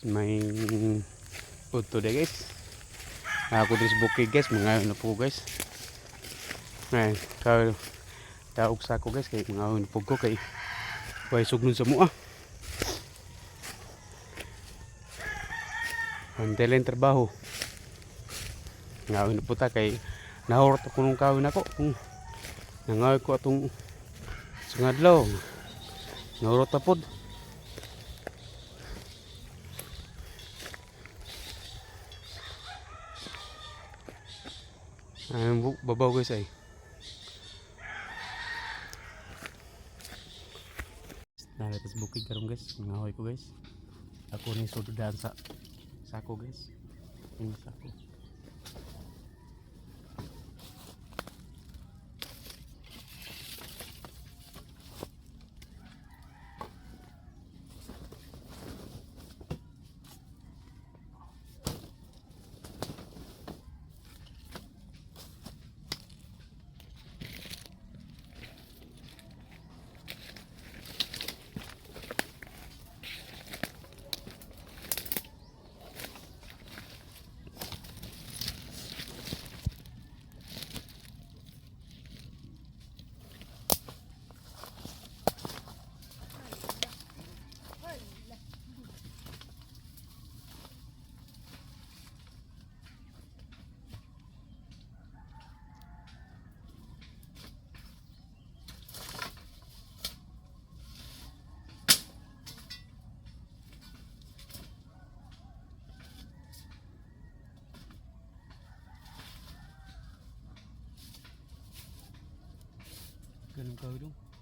May food today guys. Ako din sa bukid guys, mga ano po guys. Ngayon, daog sa ako guys, kay mga ano po ko kay way sugnod sa mua. Antelin trabaho. Ngawin po ta kay nahurot ako nung kawin ako. Nangawin ko atong sungadlaw. Nahurot na po. Ayun, babaw guys ay. Nalatas bukid karong guys, ngahoy ko guys. Ako ni sududan sa sako guys. Ini sako. Ganun kawin dong.